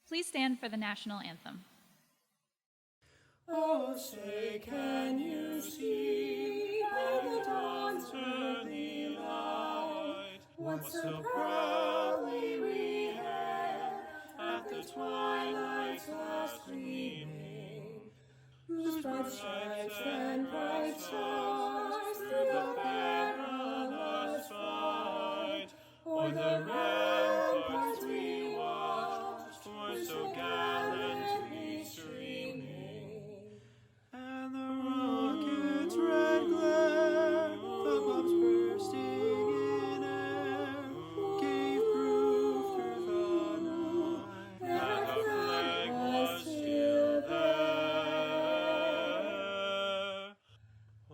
Please stand for the national anthem. Oh, say, can you see by the dawn's early light what so proudly we hailed at the twilight's last gleaming, whose bright stripes and bright stars through the perilous fight o'er the ramparts we watched were so gallantly streaming, and the rocket's red glare, the bombs bursting in air, gave proof through the night that the flag was still there.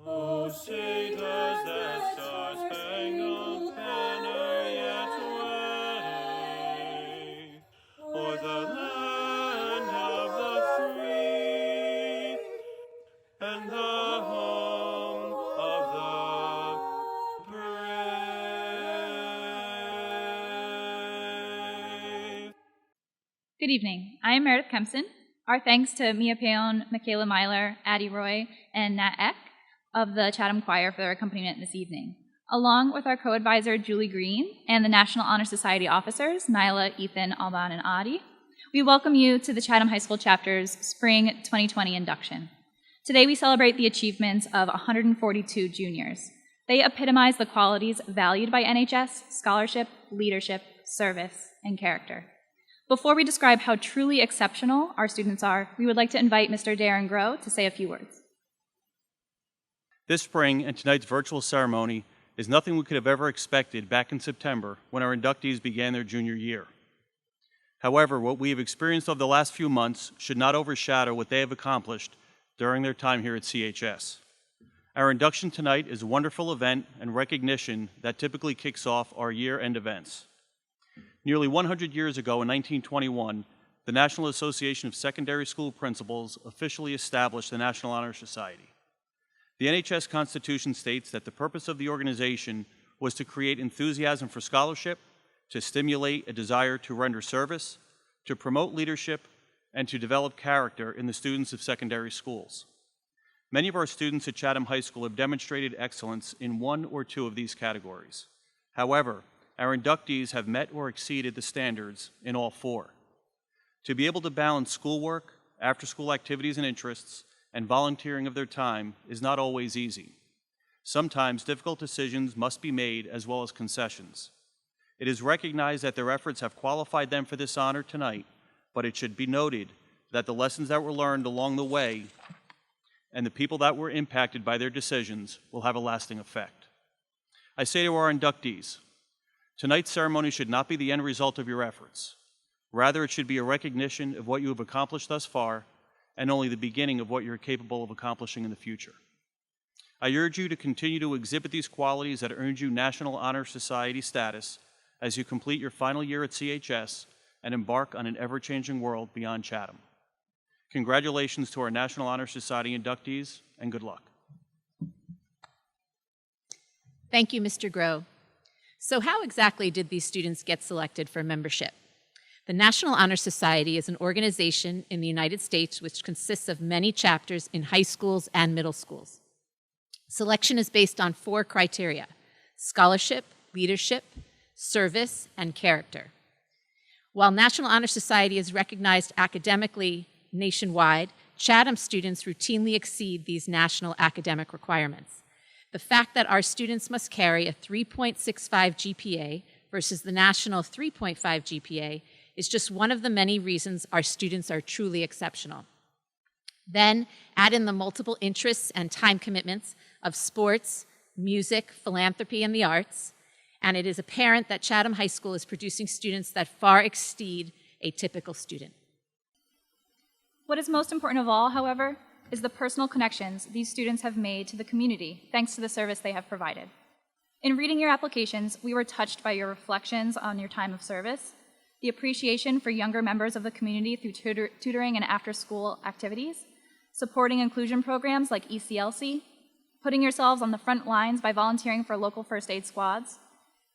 Oh, say does that star-spangled banner yet wave o'er the land of the free and the home of the brave. Good evening. I am Meredith Kempson. Our thanks to Mia Payon, Michaela Myler, Addie Roy, and Nat Eck of the Chatham Choir for their accompaniment this evening, along with our co-advisor Julie Green and the National Honor Society officers, Nyla, Ethan, Alban, and Adi. We welcome you to the Chatham High School Chapter's Spring 2020 induction. Today we celebrate the achievements of 142 juniors. They epitomize the qualities valued by NHS: scholarship, leadership, service, and character. Before we describe how truly exceptional our students are, we would like to invite Mr. Darren Groh to say a few words. This spring and tonight's virtual ceremony is nothing we could have ever expected back in September when our inductees began their junior year. However, what we have experienced over the last few months should not overshadow what they have accomplished during their time here at CHS. Our induction tonight is a wonderful event and recognition that typically kicks off our year-end events. Nearly 100 years ago in 1921, the National Association of Secondary School Principals officially established the National Honor Society. The NHS Constitution states that the purpose of the organization was to create enthusiasm for scholarship, to stimulate a desire to render service, to promote leadership, and to develop character in the students of secondary schools. Many of our students at Chatham High School have demonstrated excellence in one or two of these categories. However, our inductees have met or exceeded the standards in all four. To be able to balance schoolwork, after-school activities and interests, and volunteering of their time is not always easy. Sometimes difficult decisions must be made as well as concessions. It is recognized that their efforts have qualified them for this honor tonight, but it should be noted that the lessons that were learned along the way and the people that were impacted by their decisions will have a lasting effect. I say to our inductees, tonight's ceremony should not be the end result of your efforts. Rather, it should be a recognition of what you have accomplished thus far and only the beginning of what you're capable of accomplishing in the future. I urge you to continue to exhibit these qualities that earned you National Honor Society status as you complete your final year at CHS and embark on an ever-changing world beyond Chatham. Congratulations to our National Honor Society inductees, and good luck. Thank you, Mr. Groh. So how exactly did these students get selected for membership? The National Honor Society is an organization in the United States which consists of many chapters in high schools and middle schools. Selection is based on 4 criteria: scholarship, leadership, service, and character. While National Honor Society is recognized academically nationwide, Chatham students routinely exceed these national academic requirements. The fact that our students must carry a 3.65 GPA versus the national 3.5 GPA is just one of the many reasons our students are truly exceptional. Then add in the multiple interests and time commitments of sports, music, philanthropy, and the arts, and it is apparent that Chatham High School is producing students that far exceed a typical student. What is most important of all, however, is the personal connections these students have made to the community thanks to the service they have provided. In reading your applications, we were touched by your reflections on your time of service, the appreciation for younger members of the community through tutoring and after-school activities, supporting inclusion programs like ECLC, putting yourselves on the front lines by volunteering for local first aid squads,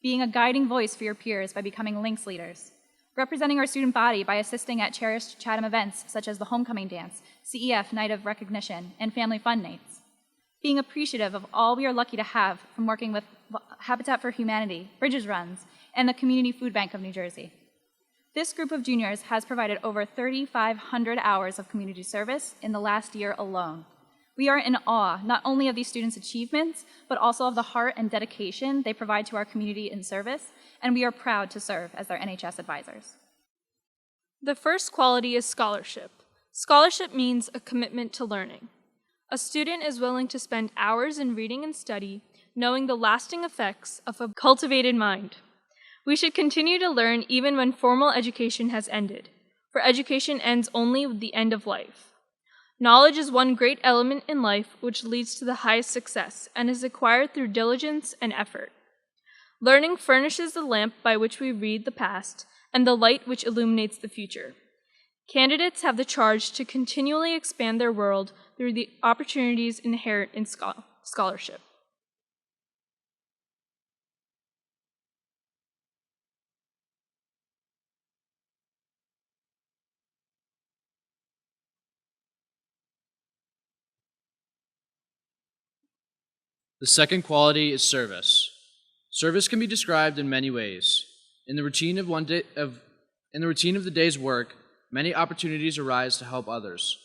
being a guiding voice for your peers by becoming Links leaders, representing our student body by assisting at cherished Chatham events such as the Homecoming Dance, CEF Night of Recognition, and Family Fun Nights. Being appreciative of all we are lucky to have from working with Habitat for Humanity, Bridges Runs, and the Community Food Bank of New Jersey. This group of juniors has provided over 3,500 hours of community service in the last year alone. We are in awe not only of these students' achievements, but also of the heart and dedication they provide to our community in service, and we are proud to serve as their NHS advisors. The first quality is scholarship. Scholarship means a commitment to learning. A student is willing to spend hours in reading and study, knowing the lasting effects of a cultivated mind. We should continue to learn even when formal education has ended, for education ends only with the end of life. Knowledge is one great element in life which leads to the highest success and is acquired through diligence and effort. Learning furnishes the lamp by which we read the past and the light which illuminates the future. Candidates have the charge to continually expand their world through the opportunities inherent in scholarship. The second quality is service. Service can be described in many ways. In the routine of the day's work, many opportunities arise to help others.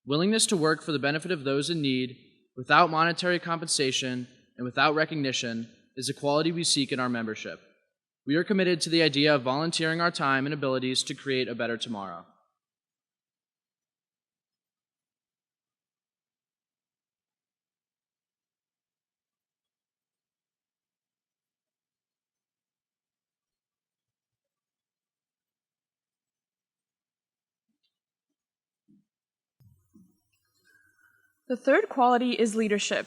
Willingness to work for the benefit of those in need, without monetary compensation and without recognition, is a quality we seek in our membership. We are committed to the idea of volunteering our time and abilities to create a better tomorrow. The third quality is leadership.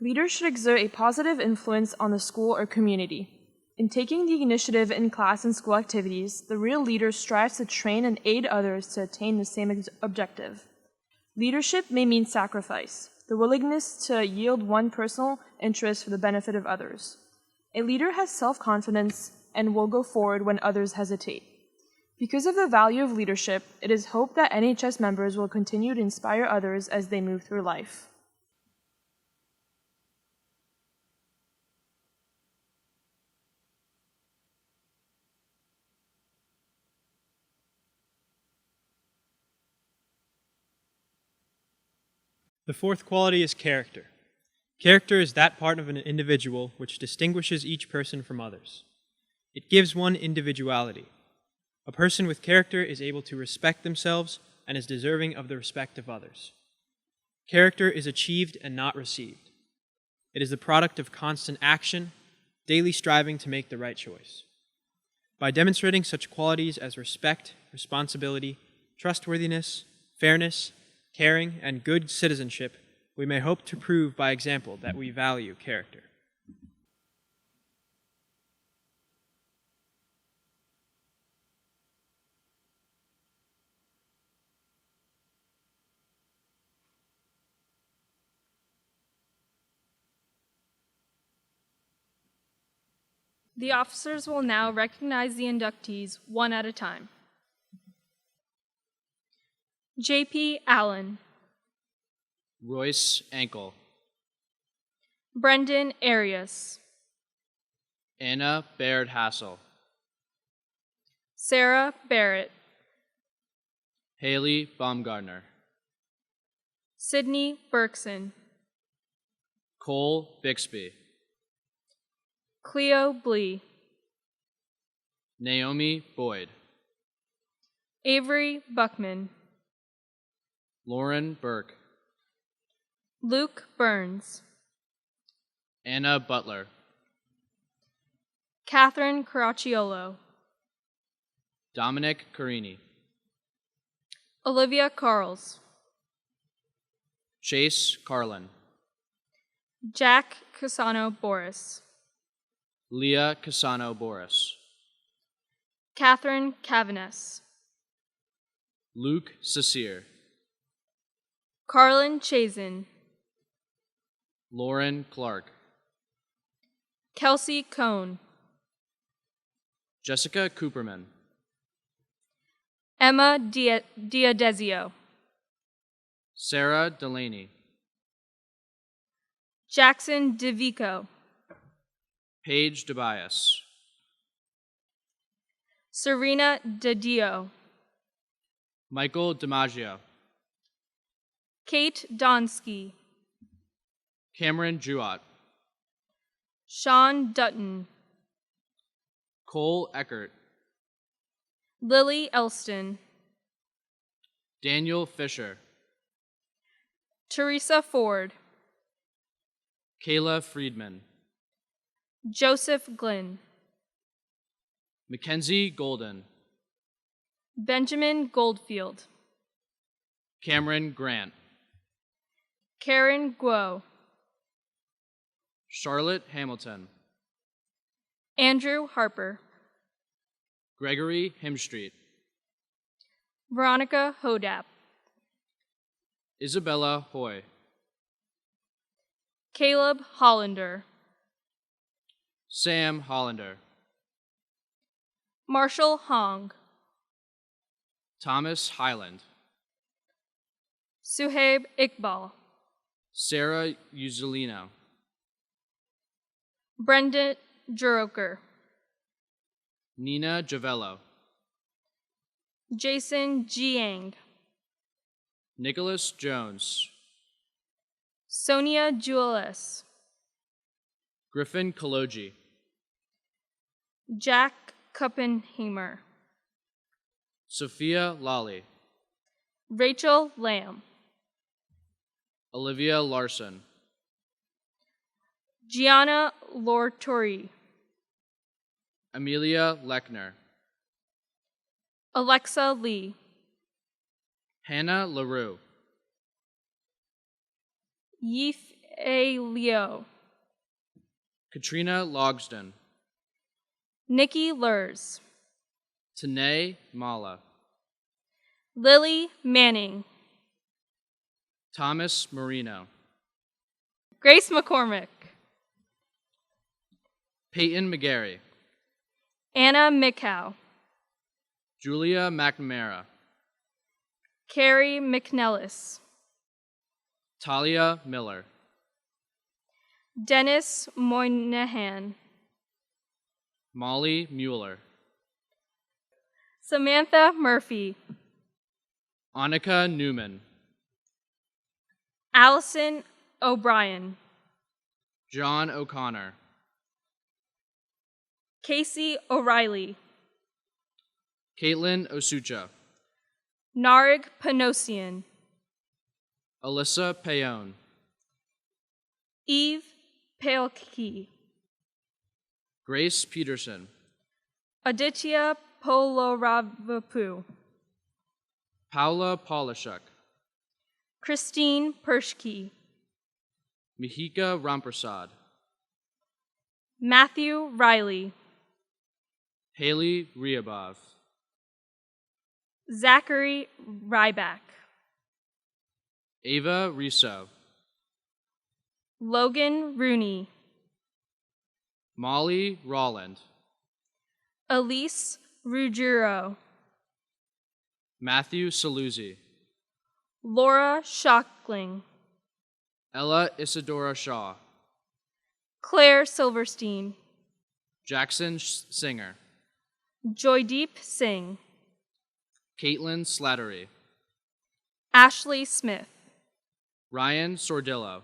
Leaders should exert a positive influence on the school or community. In taking the initiative in class and school activities, the real leader strives to train and aid others to attain the same objective. Leadership may mean sacrifice, the willingness to yield one personal interest for the benefit of others. A leader has self-confidence and will go forward when others hesitate. Because of the value of leadership, it is hoped that NHS members will continue to inspire others as they move through life. The fourth quality is character. Character is that part of an individual which distinguishes each person from others. It gives one individuality. A person with character is able to respect themselves and is deserving of the respect of others. Character is achieved and not received. It is the product of constant action, daily striving to make the right choice. By demonstrating such qualities as respect, responsibility, trustworthiness, fairness, caring, and good citizenship, we may hope to prove by example that we value character. The officers will now recognize the inductees one at a time. J.P. Allen, Royce Ankel, Brendan Arias, Anna Baird Hassel, Sara Barrett, Haley Baumgardner, Sydney Berkson, Cole Bixby, Cleo Bley, Naomi Boyd, Avery Buckman, Lauren Burke, Luke Burns, Anna Butler, Katherine Caracciolo, Dominic Carini, Olivia Carls, Chase Carlin, Jack Casano-Boris, Leah Casano-Boris, Katharine Caviness, Luke Sasir, Carlin Chazen, Lauren Clark, Kelsey Cohn, Jessica Cooperman, Emma Diadesio, Sarah Delaney, Jackson DeVico, Paige DeBias, Serena DeDio, Michael DiMaggio, Kate Donsky, Cameron Jewett, Sean Dutton, Cole Eckert, Lili Elston, Daniel Fisher, Theresa Ford, Kayla Friedman, Joseph Glynn, Mackenzie Golden, Benjamin Goldfield, Cameron Grant, Karen Guo, Charlotte Hamilton, Andrew Harper, Gregory Himstreet, Veronica Hodapp, Isabella Hoy, Caleb Hollander, Sam Hollander, Marshall Hong, Thomas Highland, Suhaib Iqbal, Sarah Uzzolino, Brendan Juroker, Nina Javello, Jason Jiang, Nicholas Jones, Sonia Juelis, Griffin Kology, Jack Kuppenheimer, Sophia Lally, Rachel Lamb, Olivia Larson, Gianna Latorre, Amelia Lechner, Alexa Lee, Hannah LaRue, Yif A. Leo, Katrina Logsden, Nikki Lurs, Tanae Mala, Lilly Manning, Thomas Marino, Grace McCormick, Peyton McGarry, Anna Mickow, Julia McNamara, Carrie McNellis, Talia Miller, Dennis Moynihan, Molly Mueller, Samantha Murphy, Annika Newman, Allison O'Brien, John O'Connor, Casey O'Reilly, Caitlin Osucha, Narig Panosian, Alyssa Payon, Eve Paleki, Grace Peterson, Aditya Polavarapu, Paula Polishuk, Christine Pershke, Mihika Ramprasad, Matthew Riley, Haley Ryabov, Zachary Ryback, Ava Riso, Logan Rooney, Molly Rolland, Elise Ruggiero, Matthew Saluzzi, Laura Schockling, Ella Isadora Shaw, Claire Silverstein, Jackson Singer, Joydeep Singh, Caitlin Slattery, Ashley Smith, Ryan Sordillo,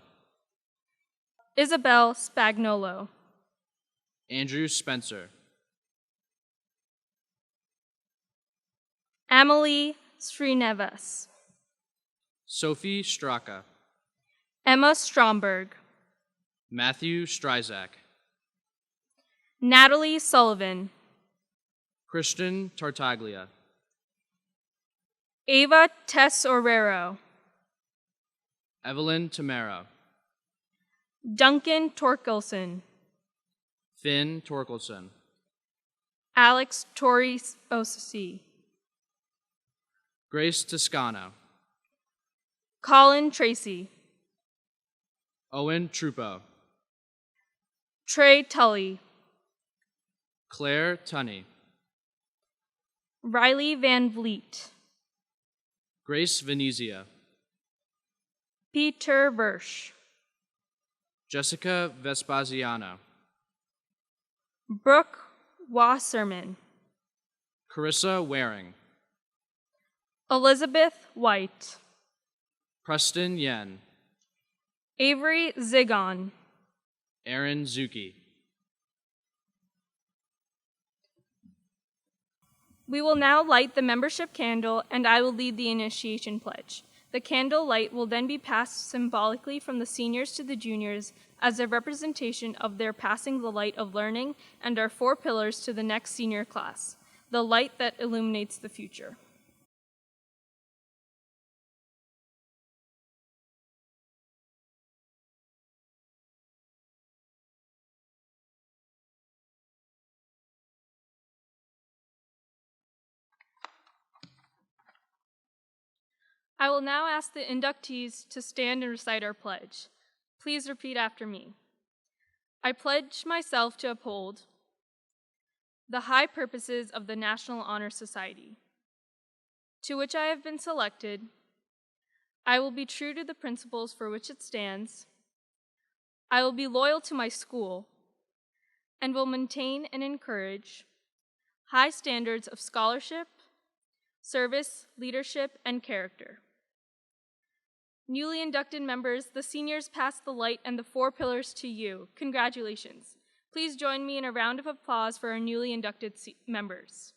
Isabel Spagnolo, Andrew Spencer, Amelie Srinivas, Sophie Straka, Emma Stromberg, Matthew Stryzak, Natalie Sullivan, Christian Tartaglia, Ava Tesorero, Evelyn Tamara, Duncan Torkelson, Finn Torkelson, Alex Toriosi, Grace Toscano, Colin Tracy, Owen Trupo, Trey Tully, Claire Tunney, Riley Van Vliet, Grace Venezia, Peter Versch, Jessica Vespasiano, Brooke Wasserman, Carissa Waring, Elizabeth White, Preston Yen, Avery Zigon, Aaron Zuki. We will now light the membership candle, and I will lead the initiation pledge. The candle light will then be passed symbolically from the seniors to the juniors as a representation of their passing the light of learning and our 4 pillars to the next senior class, the light that illuminates the future. I will now ask the inductees to stand and recite our pledge. Please repeat after me. I pledge myself to uphold the high purposes of the National Honor Society, to which I have been selected. I will be true to the principles for which it stands. I will be loyal to my school and will maintain and encourage high standards of scholarship, service, leadership, and character. Newly inducted members, the seniors pass the light and the 4 pillars to you. Congratulations. Please join me in a round of applause for our newly inducted members.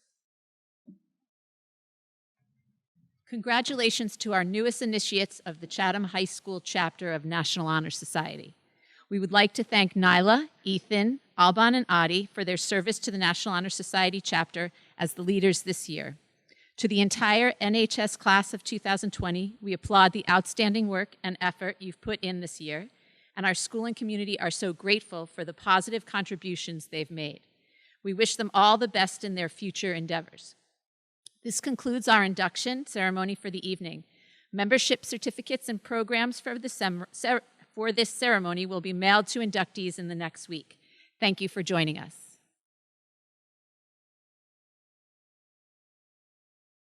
Congratulations to our newest initiates of the Chatham High School chapter of National Honor Society. We would like to thank Nyla, Ethan, Alban, and Adi for their service to the National Honor Society chapter as the leaders this year. To the entire NHS class of 2020, we applaud the outstanding work and effort you've put in this year, and our school and community are so grateful for the positive contributions they've made. We wish them all the best in their future endeavors. This concludes our induction ceremony for the evening. Membership certificates and programs for this ceremony will be mailed to inductees in the next week. Thank you for joining us.